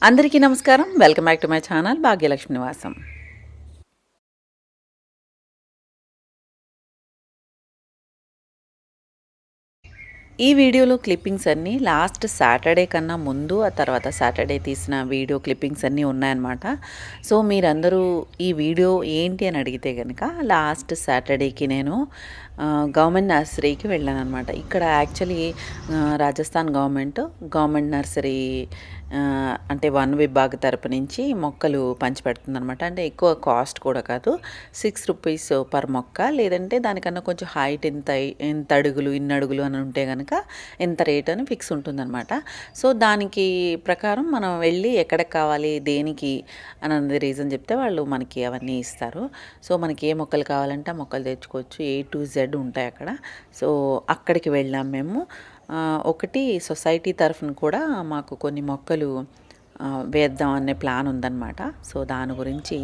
అందరికీ నమస్కారం. Welcome back to my channel Bhagyalakshmi నివాసం. ఈ వీడియోలో క్లిప్పింగ్స్ అన్నీ లాస్ట్ సాటర్డే కన్నా ముందు, ఆ తర్వాత సాటర్డే తీసిన వీడియో క్లిప్పింగ్స్ అన్నీ ఉన్నాయన్నమాట. సో మీరందరూ ఈ వీడియో ఏంటి అని అడిగితే కనుక, లాస్ట్ సాటర్డేకి నేను గవర్నమెంట్ నర్సరీకి వెళ్ళాను అనమాట. ఇక్కడ యాక్చువల్లీ రాజస్థాన్ గవర్నమెంట్ నర్సరీ అంటే వన్ విభాగ్ తరపు నుంచి మొక్కలు పంచిపెడుతుందనమాట. అంటే ఎక్కువ కాస్ట్ కూడా కాదు, 6 రూపీస్ పర్ మొక్క, లేదంటే దానికన్నా కొంచెం హైట్ ఎంత అడుగులు ఇన్ని అడుగులు అని ఉంటే కనుక ఎంత రేట్ అని ఫిక్స్ ఉంటుందన్నమాట. సో దానికి ప్రకారం మనం వెళ్ళి ఎక్కడికి కావాలి దేనికి అన్నది రీజన్ చెప్తే వాళ్ళు మనకి అవన్నీ ఇస్తారు. సో మనకి ఏ మొక్కలు కావాలంటే ఆ మొక్కలు తెచ్చుకోవచ్చు, A to Z ఉంటాయి అక్కడ. సో అక్కడికి వెళ్ళాం మేము. ఒకటి సొసైటీ తరఫున కూడా మాకు కొన్ని మొక్కలు వేద్దాం అనే ప్లాన్ ఉందన్నమాట. సో దాని గురించి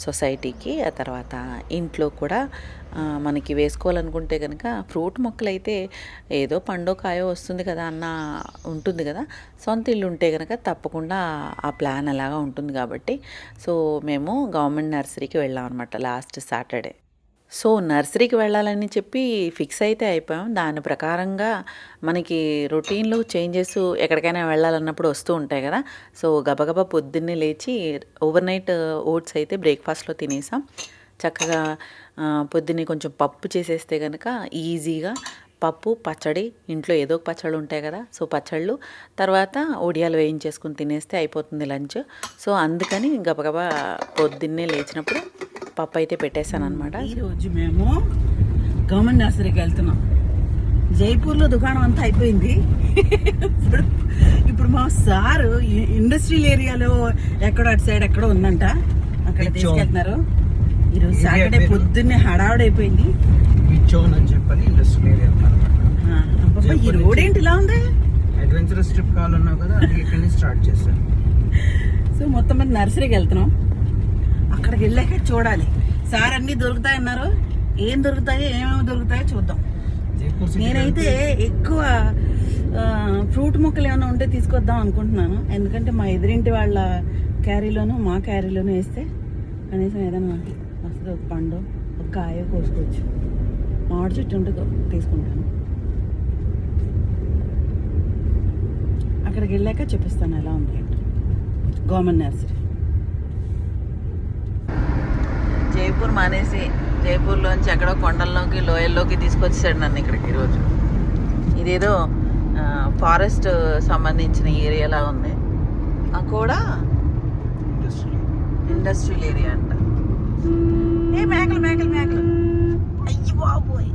సొసైటీకి, ఆ తర్వాత ఇంట్లో కూడా మనకి వేసుకోవాలనుకుంటే కనుక ఫ్రూట్ మొక్కలు అయితే ఏదో పండో కాయో వస్తుంది కదా అన్న ఉంటుంది కదా. సొంత ఇల్లు ఉంటే కనుక తప్పకుండా ఆ ప్లాన్ అలాగా ఉంటుంది కాబట్టి సో మేము గవర్నమెంట్ నర్సరీకి వెళ్ళాం అనమాట లాస్ట్ సాటర్డే. సో నర్సరీకి వెళ్ళాలని చెప్పి ఫిక్స్ అయితే అయిపోయాం. దాని ప్రకారంగా మనకి రొటీన్లో చేంజెస్ ఎక్కడికైనా వెళ్ళాలన్నప్పుడు వస్తూ ఉంటాయి కదా. సో గబగబా పొద్దున్నే లేచి ఓవర్ నైట్ ఓట్స్ అయితే బ్రేక్ఫాస్ట్లో తినేసాం. చక్కగా పొద్దున్నే కొంచెం పప్పు చేసేస్తే కనుక ఈజీగా పప్పు, పచ్చడి, ఇంట్లో ఏదో ఒక పచ్చళ్ళు ఉంటాయి కదా. సో పచ్చళ్ళు, తర్వాత ఒడియాలు వేయించేసుకుని తినేస్తే అయిపోతుంది లంచ్. సో అందుకని గబగబా పొద్దున్నే లేచినప్పుడు పప్పు అయితే పెట్టేశాను అనమాట. ఈరోజు మేము గవర్నమెంట్ నర్సరీకి వెళ్తున్నాం. జైపూర్లో దుకాణం అంతా అయిపోయింది. ఇప్పుడు మా సారు ఇండస్ట్రియల్ ఏరియాలో ఎక్కడో అటు సైడ్ ఎక్కడో ఉందంట, అక్కడ తీసుకెళ్తున్నారు. ఈరోజు సాటర్డే పొద్దున్నే హడావుడైపోయింది. ఈ రోడ్ ఏంటి ఇలా ఉంది? అడ్వెంచరస్ ట్రిప్ కావాలన్నావు కదా, ఇక్కడ నుంచి స్టార్ట్ చేశాను. సో మొత్తం మీద నర్సరీకి వెళ్తున్నాం. అక్కడికి వెళ్ళాక చూడాలి. సార్ అన్నీ దొరుకుతాయన్నారు. ఏం దొరుకుతాయో ఏమేమి దొరుకుతాయో చూద్దాం. నేనైతే ఎక్కువ ఫ్రూట్ మొక్కలు ఏమైనా ఉంటే తీసుకొద్దాం అనుకుంటున్నాను. ఎందుకంటే మా ఎదురింటి వాళ్ళ క్యారీలోను మా క్యారీలోను వేస్తే కనీసం ఏదైనా వస్తుంది. ఒక పండు, ఒక కాయ కోసుకోవచ్చు. మామిడి చెట్టు ఉంటే తీసుకుంటాను. అక్కడికి వెళ్ళాక చూపిస్తాను ఎలా ఉంది గవర్నమెంట్ నర్సరీ. జైపూర్ మానేసి జైపూర్లోంచి ఎక్కడో కొండల్లోకి లోయల్లోకి తీసుకొచ్చాడు నన్ను ఇక్కడికి. ఈరోజు ఇదేదో ఫారెస్ట్ సంబంధించిన ఏరియాలా ఉంది. కూడా ఇండస్ట్రియల్ ఏరియా అంట. ఏ మేకలు మేకలు మేకలు, అయ్యి బాబోయ్.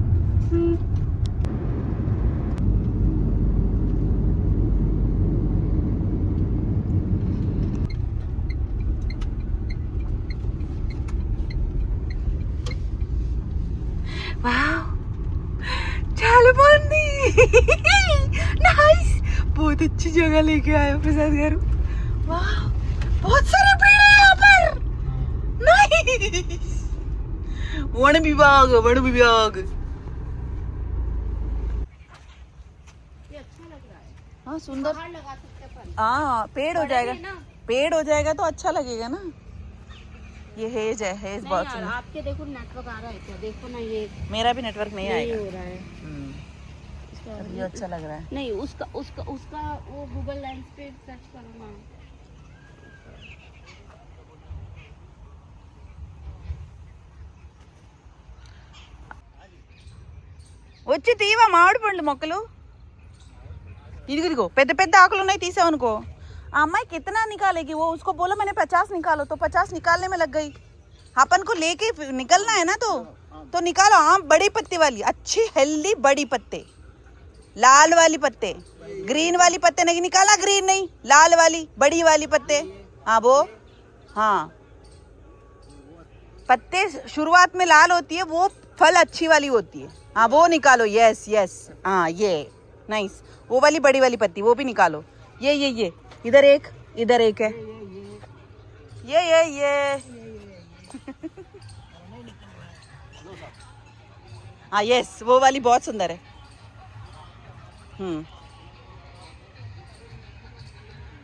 చాలా బాగుంది. नाइस, बहुत अच्छी जगह लेके आए प्रसाद गारू. वाह, बहुत सारे पेड़ हैं यहाँ पर. नाइस. वन विभाग. हाँ सुंदर. हाँ पेड़ हो जाएगा तो अच्छा लगेगा ना. ये हेज है, हेज बहुत सुंदर. आपके देखो नेटवर्क आ रहा है क्या? देखो ना, ये मेरा भी नेटवर्क नहीं आएगा. हो रहा है. ये अच्छा लग रहा है. नहीं, उसका वो गूगल लेंस पे सर्च करो ना. వచ్చి తీవా మామిడి పండ్లు మొక్కలు. ఇదిగో పెద్ద పెద్ద ఆకులు ఉన్నాయి, తీసావనుకో. ఆ అమ్మాయి कितना निकालेगी वो, उसको बोलो मैंने 50 निकालो, तो 50 निकालने में लग गई. अपन को लेके निकलना है ना, तो निकालो. हाँ बड़ी पत्ती वाली, अच्छी हेल्दी बड़ी पत्ते, लाल वाली पत्ते. ग्रीन वाली पत्ते नहीं निकाला, ग्रीन नहीं, लाल वाली बड़ी वाली पत्ते. हाँ वो, हाँ पत्ते शुरुआत में लाल होती है, वो फल अच्छी वाली होती है. हाँ वो निकालो. यस यस, हाँ ये नाइस. वो वाली बड़ी वाली पत्ती वो भी निकालो. ये इधर एक है. ये हाँ यस, वो वाली बहुत सुंदर है.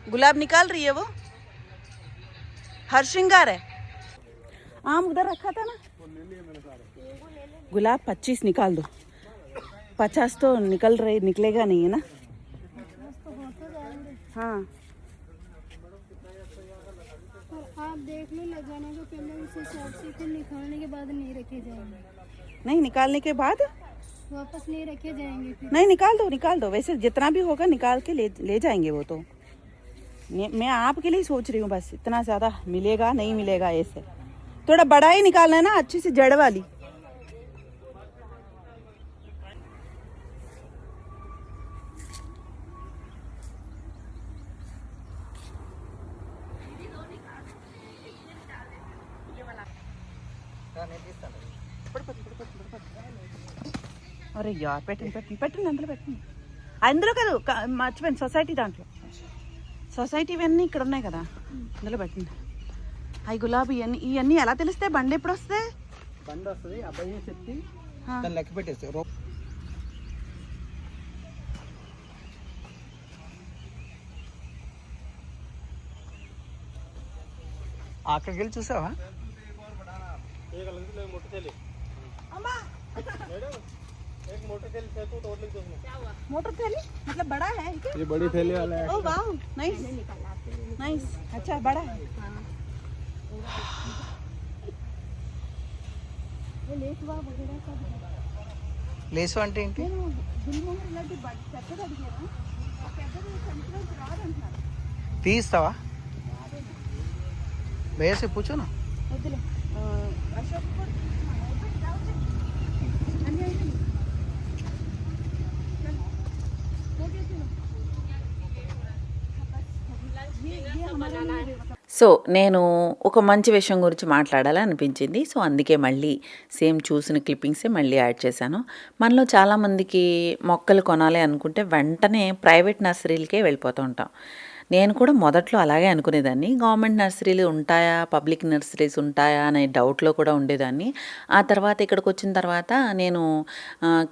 गुलाब निकाल रही है वो. हर श्रृंगार है। आम उधर रखा था ना, गुलाब 25 निकाल दो, 50 तो निकलेगा नहीं है ना। हाँ आप देख लो, लगाने के पहले उसे शॉप से फिर निकालने के बाद नहीं रखे जाएंगे, नहीं निकालने के बाद वापस नहीं रखे जाएंगे फिर। नहीं, निकाल दो, वैसे जितना भी होगा निकाल के ले जाएंगे वो तो। मैं आपके लिए सोच रही हूँ बस, इतना ज़्यादा मिलेगा नहीं मिलेगा, ऐसे थोड़ा बड़ा ही निकालना है ना, अच्छी सी जड़ वाली। అరే యార్ పెట్టండి అందులో పెట్టండి, అందులో కాదు మర్చిపోయింది, సొసైటీ దాంట్లో, సొసైటీ ఇవన్నీ ఇక్కడ ఉన్నాయి కదా, అందులో పెట్టండి. అవి గులాబీ ఇవన్నీ ఎలా తెలుస్తాయి? బండి ఎప్పుడు వస్తాయి? బండి వస్తుంది, అబ్బాయి చెప్తే దాన్ని లెక్క పెట్టేస్తే అక్కడికి వెళ్ళి చూసావా? मोटर थैली मतलब बड़ा है क्या? ये बड़ी थैली वाला है। ओह वाह, नाइस नाइस, अच्छा बड़ा है। वो लेसवा वगैरह सब है। లేసు అంటే ఏంటి? నేను దిల్మోహర్ ఇలాంటి పెద్దది అడిగాను, ఆ పెద్దది సంచిలో రాదంటున్నారు. తీస్తావా? వేసి కూర్చోనా? వద్దులే, అశోక్ కూడా అన్నీ అయిపోయింది. సో నేను ఒక మంచి విషయం గురించి మాట్లాడాలని అనిపించింది. సో అందుకే మళ్ళీ సేమ్ చూసిన క్లిప్పింగ్సే మళ్ళీ యాడ్ చేశాను. మనలో చాలామందికి మొక్కలు కొనాలి అనుకుంటే వెంటనే ప్రైవేట్ నర్సరీలకే వెళ్ళిపోతూ ఉంటాం. నేను కూడా మొదట్లో అలాగే అనుకునేదాన్ని. గవర్నమెంట్ నర్సరీలు ఉంటాయా, పబ్లిక్ నర్సరీస్ ఉంటాయా అనే డౌట్లో కూడా ఉండేదాన్ని. ఆ తర్వాత ఇక్కడికి వచ్చిన తర్వాత నేను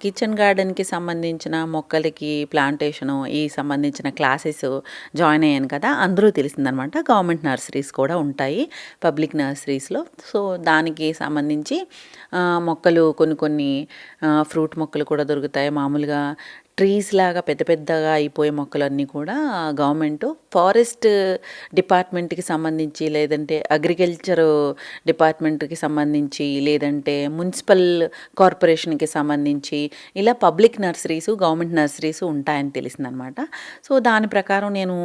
కిచెన్ గార్డెన్కి సంబంధించిన మొక్కలకి ప్లాంటేషను ఈ సంబంధించిన క్లాసెస్ జాయిన్ అయ్యాను కదా, అందరూ తెలిసిందనమాట గవర్నమెంట్ నర్సరీస్ కూడా ఉంటాయి పబ్లిక్ నర్సరీస్లో. సో దానికి సంబంధించి మొక్కలు కొన్ని ఫ్రూట్ మొక్కలు కూడా దొరుకుతాయి. మామూలుగా ట్రీస్ లాగా పెద్ద పెద్దగా అయిపోయే మొక్కలన్నీ కూడా గవర్నమెంట్ ఫారెస్ట్ డిపార్ట్మెంట్కి సంబంధించి, లేదంటే అగ్రికల్చర్ డిపార్ట్మెంట్కి సంబంధించి, లేదంటే మున్సిపల్ కార్పొరేషన్కి సంబంధించి ఇలా పబ్లిక్ నర్సరీసు గవర్నమెంట్ నర్సరీసు ఉంటాయని తెలిసిందనమాట. సో దాని ప్రకారం నేను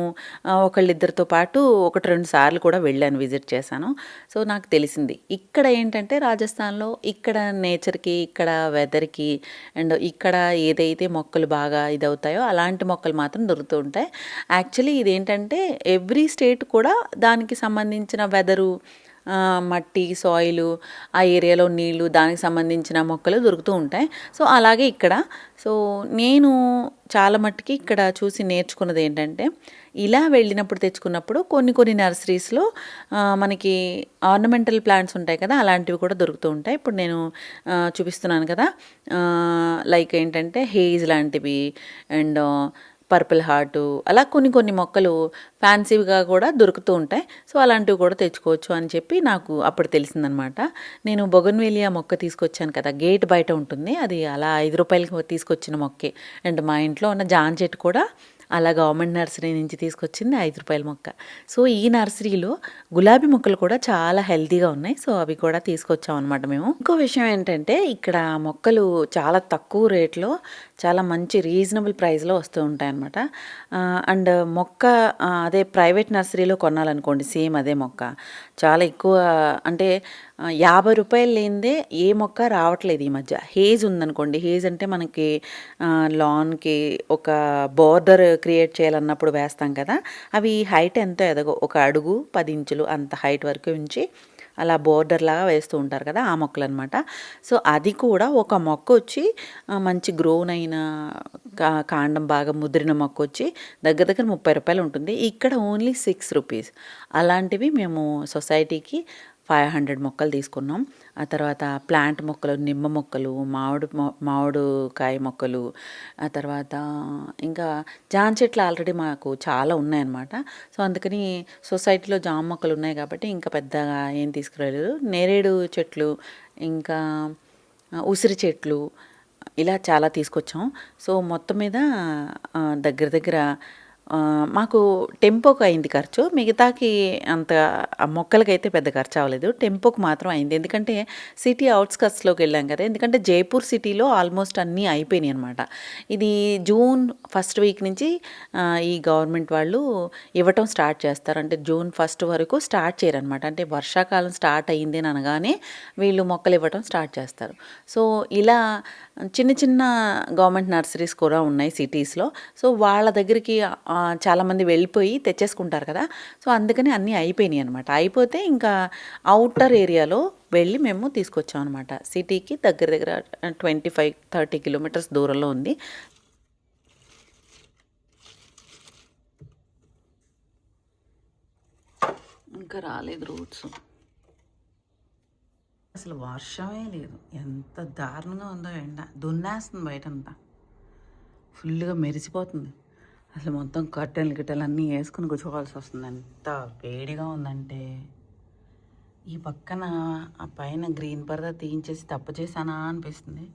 ఒకళ్ళిద్దరితో పాటు 1-2 సార్లు కూడా వెళ్ళాను, విజిట్ చేశాను. సో నాకు తెలిసింది ఇక్కడ ఏంటంటే రాజస్థాన్లో ఇక్కడ నేచర్కి, ఇక్కడ వెదర్కి అండ్ ఇక్కడ ఏదైతే మొక్కలు బాగా ఇదవుతాయో అలాంటి మొక్కలు మాత్రం దొరుకుతూ ఉంటాయి. యాక్చువల్లీ ఇదేంటంటే ఎవ్రీ స్టేట్ కూడా దానికి సంబంధించిన వెదరు, మట్టి, సాయిలు, ఆ ఏరియాలో నీళ్లు, దానికి సంబంధించిన మొక్కలు దొరుకుతూ ఉంటాయి. సో అలాగే ఇక్కడ సో నేను చాలా మట్టుకి ఇక్కడ చూసి నేర్చుకున్నది ఏంటంటే, ఇలా వెళ్ళినప్పుడు తెచ్చుకున్నప్పుడు కొన్ని నర్సరీస్లో మనకి ఆర్నమెంటల్ ప్లాంట్స్ ఉంటాయి కదా, అలాంటివి కూడా దొరుకుతూ ఉంటాయి. ఇప్పుడు నేను చూపిస్తున్నాను కదా, లైక్ ఏంటంటే హేజ్ లాంటివి అండ్ పర్పుల్ హార్టు, అలా కొన్ని మొక్కలు ఫ్యాన్సీగా కూడా దొరుకుతూ ఉంటాయి. సో అలాంటివి కూడా తెచ్చుకోవచ్చు అని చెప్పి నాకు అప్పుడు తెలిసిందనమాట. నేను బొగన్వేలియా మొక్క తీసుకొచ్చాను కదా, గేట్ బయట ఉంటుంది, అది అలా 5 రూపాయలకి తీసుకొచ్చిన మొక్కే. అండ్ మా ఇంట్లో ఉన్న జాన్ చెట్టు కూడా అలా గవర్నమెంట్ నర్సరీ నుంచి తీసుకొచ్చింది 5 రూపాయల మొక్క. సో ఈ నర్సరీలో గులాబీ మొక్కలు కూడా చాలా హెల్తీగా ఉన్నాయి. సో అవి కూడా తీసుకొచ్చాం అనమాట మేము. ఇంకో విషయం ఏంటంటే, ఇక్కడ మొక్కలు చాలా తక్కువ రేట్లో చాలా మంచి రీజనబుల్ ప్రైస్లో వస్తూ ఉంటాయి అనమాట. అండ్ మొక్క అదే ప్రైవేట్ నర్సరీలో కొనాలనుకోండి, సేమ్ అదే మొక్క చాలా ఎక్కువ, అంటే 50 రూపాయలు లేనిదే ఏ మొక్క రావట్లేదు ఈ మధ్య. హేజ్ ఉందనుకోండి, హేజ్ అంటే మనకి లాన్కి ఒక బోర్డర్ క్రియేట్ చేయాలన్నప్పుడు వేస్తాం కదా, అవి హైట్ ఎంతో ఎదగో 1 అడుగు 10 ఇంచులు అంత హైట్ వరకు ఉంచి అలా బోర్డర్ లాగా వేస్తూ ఉంటారు కదా, ఆ మొక్కలు అనమాట. సో అది కూడా ఒక మొక్క వచ్చి మంచి గ్రోన్ అయిన కాండం బాగా ముదిరిన మొక్క వచ్చి దగ్గర 30 రూపాయలు ఉంటుంది. ఇక్కడ ఓన్లీ 6 రూపీస్. అలాంటివి మేము సొసైటీకి 500 మొక్కలు తీసుకున్నాం. ఆ తర్వాత ప్లాంట్ మొక్కలు, నిమ్మ మొక్కలు, మామిడికాయ మొక్కలు, ఆ తర్వాత ఇంకా జామ చెట్లు ఆల్రెడీ మాకు చాలా ఉన్నాయన్నమాట. సో అందుకని సొసైటీలో జామ మొక్కలు ఉన్నాయి కాబట్టి ఇంకా పెద్దగా ఏం తీసుకురాలేదు. నేరేడు చెట్లు, ఇంకా ఉసిరి చెట్లు, ఇలా చాలా తీసుకొచ్చాం. సో మొత్తం మీద దగ్గర మాకు టెంపోకి అయింది ఖర్చు. మిగతాకి అంత మొక్కలకైతే పెద్ద ఖర్చు అవ్వలేదు. టెంపోకి మాత్రం అయింది. ఎందుకంటే సిటీ అవుట్స్కట్స్లోకి వెళ్ళాం కదా. ఎందుకంటే జైపూర్ సిటీలో ఆల్మోస్ట్ అన్నీ అయిపోయినాయి అనమాట. ఇది జూన్ ఫస్ట్ వీక్ నుంచి ఈ గవర్నమెంట్ వాళ్ళు ఇవ్వటం స్టార్ట్ చేస్తారు. అంటే జూన్ 1 వరకు స్టార్ట్ చేయరనమాట. అంటే వర్షాకాలం స్టార్ట్ అయ్యింది అని అనగానే వీళ్ళు మొక్కలు ఇవ్వటం స్టార్ట్ చేస్తారు. సో ఇలా చిన్న చిన్న గవర్నమెంట్ నర్సరీస్ కూడా ఉన్నాయి సిటీస్లో. సో వాళ్ళ దగ్గరికి చాలామంది వెళ్ళిపోయి తెచ్చేసుకుంటారు కదా. సో అందుకని అన్నీ అయిపోయినాయి అనమాట. అయిపోతే ఇంకా అవుటర్ ఏరియాలో వెళ్ళి మేము తీసుకొచ్చాం అనమాట. సిటీకి దగ్గర 25-30 కిలోమీటర్స్ దూరంలో ఉంది. ఇంకా రాలేదు రూట్స్. అసలు వర్షమే లేదు. ఎంత దారుణంగా ఉందో ఎండ. దున్నేస్తుంది బయటంతా. ఫుల్గా మెరిసిపోతుంది. అసలు మొత్తం కట్టెలు అన్నీ వేసుకుని కూర్చోవాల్సి వస్తుంది. ఎంత వేడిగా ఉందంటే. ఈ పక్కన ఆ పైన గ్రీన్ పరదా తీయించేసి తప్పు చేశానా అనిపిస్తుంది.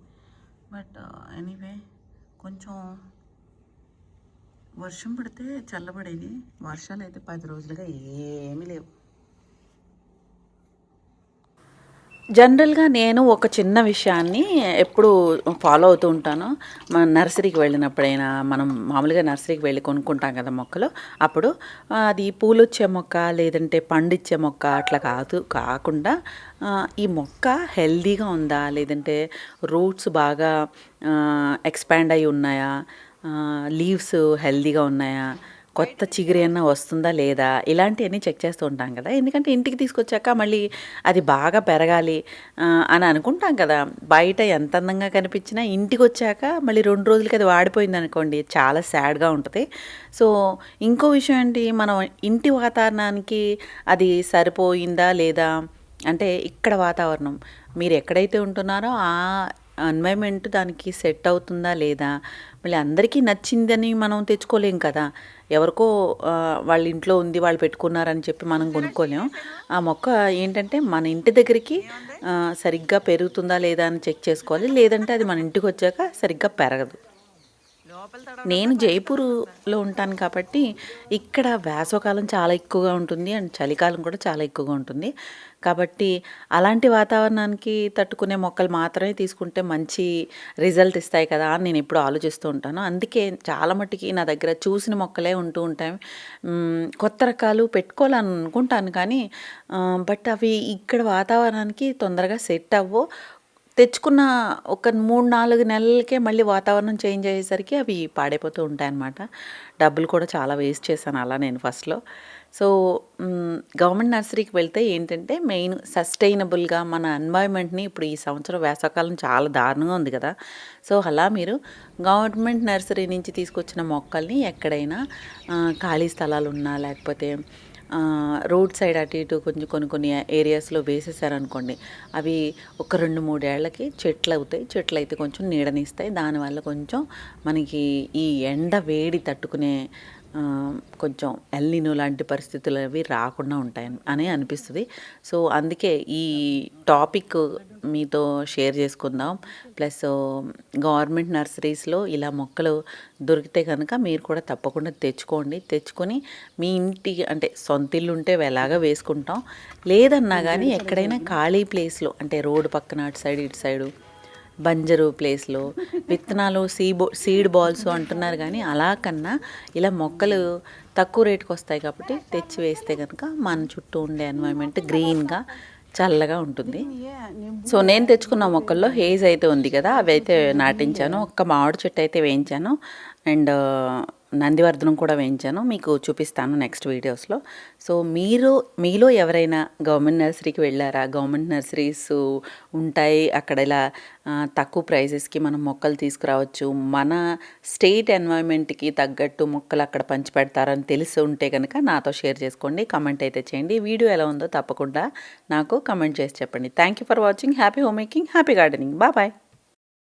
బట్ ఎనీవే కొంచెం వర్షం పడితే చల్లబడేది. వర్షాలు అయితే 10 రోజులుగా ఏమీ లేవు. జనరల్గా నేను ఒక చిన్న విషయాన్ని ఎప్పుడు ఫాలో అవుతూ ఉంటాను. మన నర్సరీకి వెళ్ళినప్పుడైనా, మనం మామూలుగా నర్సరీకి వెళ్ళి కొనుక్కుంటాం కదా మొక్కలు, అప్పుడు అది పూలు వచ్చే మొక్క లేదంటే పండిచ్చే మొక్క అట్లా కాకుండా ఈ మొక్క హెల్దీగా ఉందా, లేదంటే రూట్స్ బాగా ఎక్స్పాండ్ అయి ఉన్నాయా, లీవ్స్ హెల్దీగా ఉన్నాయా, కొత్త చిగురు ఏమన్నా వస్తుందా లేదా, ఇలాంటివన్నీ చెక్ చేస్తూ ఉంటాం కదా. ఎందుకంటే ఇంటికి తీసుకొచ్చాక మళ్ళీ అది బాగా పెరగాలి అని అనుకుంటాం కదా. బయట ఎంత అందంగా కనిపించినా ఇంటికి వచ్చాక మళ్ళీ 2 రోజులకి అది వాడిపోయింది అనుకోండి, చాలా సాడ్గా ఉంటుంది. సో ఇంకో విషయం ఏంటి, మనం ఇంటి వాతావరణానికి అది సరిపోయిందా లేదా, అంటే ఇక్కడ వాతావరణం మీరు ఎక్కడైతే ఉంటున్నారో ఆ ఎన్వైర్న్మెంట్ దానికి సెట్ అవుతుందా లేదా, మళ్ళీ అందరికీ నచ్చిందని మనం తెచ్చుకోలేం కదా. ఎవరికో వాళ్ళ ఇంట్లో ఉంది, వాళ్ళు పెట్టుకున్నారని చెప్పి మనం కొనుక్కోలేం. ఆ మొక్క ఏంటంటే మన ఇంటి దగ్గరికి సరిగ్గా పెరుగుతుందా లేదా అని చెక్ చేసుకోవాలి. లేదంటే అది మన ఇంటికి వచ్చాక సరిగ్గా పెరగదు. నేను జైపూర్లో ఉంటాను కాబట్టి ఇక్కడ వేసవకాలం చాలా ఎక్కువగా ఉంటుంది అండ్ చలికాలం కూడా చాలా ఎక్కువగా ఉంటుంది. కాబట్టి అలాంటి వాతావరణానికి తట్టుకునే మొక్కలు మాత్రమే తీసుకుంటే మంచి రిజల్ట్ ఇస్తాయి కదా అని నేను ఎప్పుడు ఆలోచిస్తూ ఉంటాను. అందుకే చాలా మట్టుకి నా దగ్గర చూసిన మొక్కలే ఉంటూ ఉంటాయి. కొత్త రకాలు పెట్టుకోవాలని అనుకుంటాను కానీ బట్ అవి ఇక్కడ వాతావరణానికి తొందరగా సెట్ అవ్వవు. తెచ్చుకున్న ఒక 3-4 నెలలకే మళ్ళీ వాతావరణం చేంజ్ అయ్యేసరికి అవి పాడైపోతూ ఉంటాయన్నమాట. డబ్బులు కూడా చాలా వేస్ట్ చేశాను అలా నేను ఫస్ట్లో. సో గవర్నమెంట్ నర్సరీకి వెళ్తే ఏంటంటే మెయిన్ సస్టైనబుల్గా మన ఎన్వైర్న్మెంట్ని, ఇప్పుడు ఈ సంవత్సరం వేసవకాలం చాలా దారుణంగా ఉంది కదా. సో అలా మీరు గవర్నమెంట్ నర్సరీ నుంచి తీసుకొచ్చిన మొక్కల్ని ఎక్కడైనా ఖాళీ స్థలాలు ఉన్నా లేకపోతే రోడ్ సైడ్ అటు ఇటు కొంచెం కొన్ని ఏరియాస్లో వేసేసారనుకోండి, అవి ఒక 2-3 ఏళ్ళకి చెట్లు అవుతాయి. చెట్లు అయితే కొంచెం నీడనిస్తాయి. దానివల్ల కొంచెం మనకి ఈ ఎండ వేడి తట్టుకునే కొంచెం ఎల్నినో లాంటి పరిస్థితులు అవి రాకుండా ఉంటాయి అని అనిపిస్తుంది. సో అందుకే ఈ టాపిక్ మీతో షేర్ చేసుకుందాం. ప్లస్ గవర్నమెంట్ నర్సరీస్లో ఇలా మొక్కలు దొరికితే కనుక మీరు కూడా తప్పకుండా తెచ్చుకొని మీ ఇంటి, అంటే సొంత ఇల్లు ఉంటే ఎలాగా వేసుకుంటాం, లేదన్నా కానీ ఎక్కడైనా ఖాళీ ప్లేస్లో, అంటే రోడ్డు పక్కన అటు సైడ్ ఇటు సైడు బంజరు ప్లేస్లో విత్తనాలు సీడ్ బాల్స్ అంటున్నారు కానీ అలా కన్నా ఇలా మొక్కలు తక్కువ రేటుకి వస్తాయి కాబట్టి తెచ్చి వేస్తే కనుక మన చుట్టూ ఉండే ఎన్వైర్న్మెంట్ గ్రీన్గా చల్లగా ఉంటుంది. సో నేను తెచ్చుకున్న మొక్కల్లో హేజ్ అయితే ఉంది కదా, అవి అయితే నాటించాను. ఒక్క మామిడి చెట్టు అయితే వేయించాను. అండ్ నందివర్ధనం కూడా వేయించాను, మీకు చూపిస్తాను నెక్స్ట్ వీడియోస్లో. సో మీలో ఎవరైనా గవర్నమెంట్ నర్సరీకి వెళ్ళారా? గవర్నమెంట్ నర్సరీస్ ఉంటాయి అక్కడ, ఇలా తక్కువ ప్రైజెస్కి మనం మొక్కలు తీసుకురావచ్చు, మన స్టేట్ ఎన్వైరన్మెంట్కి తగ్గట్టు మొక్కలు అక్కడ పంచిపెడతారని తెలిసి ఉంటే కనుక నాతో షేర్ చేసుకోండి, కమెంట్ అయితే చేయండి. వీడియో ఎలా ఉందో తప్పకుండా నాకు కమెంట్ చేసి చెప్పండి. Thank you for watching. Happy home making, happy gardening. Bye.